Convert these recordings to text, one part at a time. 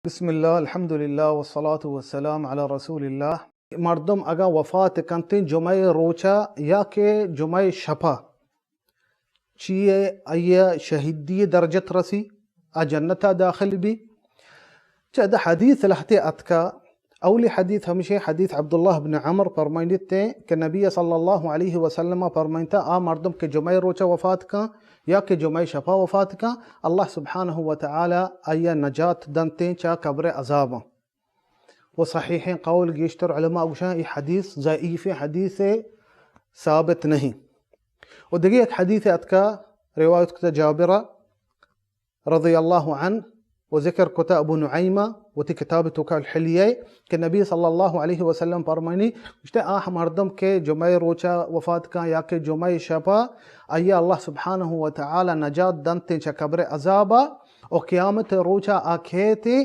بسم الله الحمد لله والصلاة والسلام على رسول الله. مردم اگا وفات کنتیں جمعہ روچا یا کہ جمعہ شپا چیئے ایا شہیدی درجت رسی ا جنتا داخل بھی چد حدیث لحتے اتکا اولی حدیث ہمشہ حدیث عبداللہ بن عمر فرمائنتے کہ نبی صلی اللہ علیہ وسلم فرمائنتا آ مردم کے جمعہ روچا وفات کا یا کہ جمعہ شفا وفات کا اللہ سبحانہ وتعالی ایا نجات دنتے چا قبر عذاب وہ صحیح قول گیشتر علماء گوشاں یہ حدیث ضعیف حدیث ثابت نہیں. اور دیکھیے ایک حدیث اتکا روایت کتا جابرہ رضی اللہ عنہ و ذکر کتا ابو نعیمہ و تی کتاب توکا الحلیہ کہ نبی صلی اللہ علیہ وسلم فرمائنی گوشتے آہ مردم کے جمعہ روچا وفات کا یا کہ جمعہ شپا ایا اللہ سبحانہ وتعالی نجات دنتے چا قبر عذابا اور قیامت روچا آکھیتے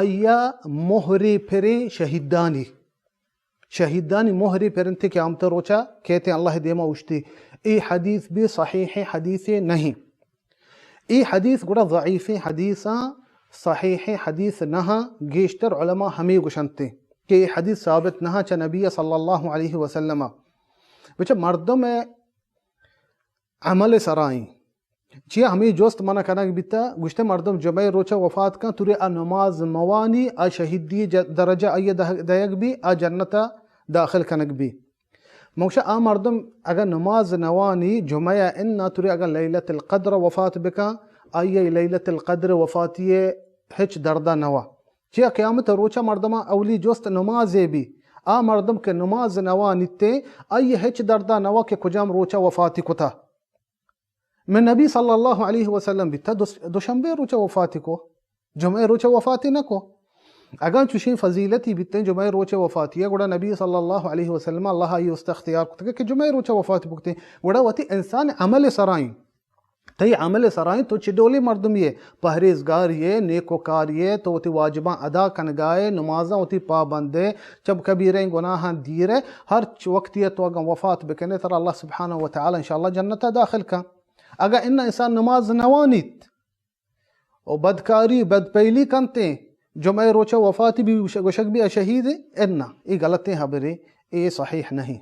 ایا مہری پھری شہیدانی مہری پھرنتے قیامت روچا کہتے اللہ دیما اشتی. ای حدیث بھی صحیح حدیث نہیں. ای حدیث گوڑا ضعیف حدیثا صحیح حدیث نہا گیشتر علماء ہمیں گوشنتے کہ یہ حدیث ثابت نہا چا نبی صلی اللہ علیہ وسلم بچہ مردم عمل سرائیں چیئے ہمیں جوست منع کرنا بیتا گوشتے مردم جمعہ روچا وفات کا توری نماز موانی شہیدی درجہ دیگ بھی جنتا داخل کنک بھی موشا مردم اگر نماز نوانی جمعہ اننا توری اگر لیلت القدر وفات بکا لیلت القدر وفاتی ہچ دردہ نوا چیئے قیامت روچا مردمہ اولی جوست نمازے بھی مردم کے نماز نوانی تے ہچ دردہ نوا کے کجام روچا وفاتی کتا میں نبی صلی اللہ علیہ وسلم بھی تا دوشنبے روچا وفاتی کو جمعہ روچا وفاتی نہ کو اگر چوشیں فضیلتی بھی تیں جمعہ روچا وفاتی ہے گوڑا نبی صلی اللہ علیہ وسلم اللہ یہ استختیار کتا کہ جمعہ روچا وفاتی بکتے گوڑا واتی انسان عمل سرائیں تی عمل سرائیں تو چڈولی مردم یہ پہریزگار یہ نیکوکار یہ تو واتی واجباں ادا کنگائے نمازاں واتی پابندے چب کبیریں گناہاں دیرے ہر وقت یہ تو اگر وفات بکنے تر اللہ سبحانہ وتعالی انشاءاللہ جنتا داخل کا. اگر ان انسان نماز نوانیت اور بدکاری بدپیلی کنتے جمعہ روچا وفاتی بھی گوشک بھی شہید ہے یہ غلطیں خبریں یہ صحیح نہیں.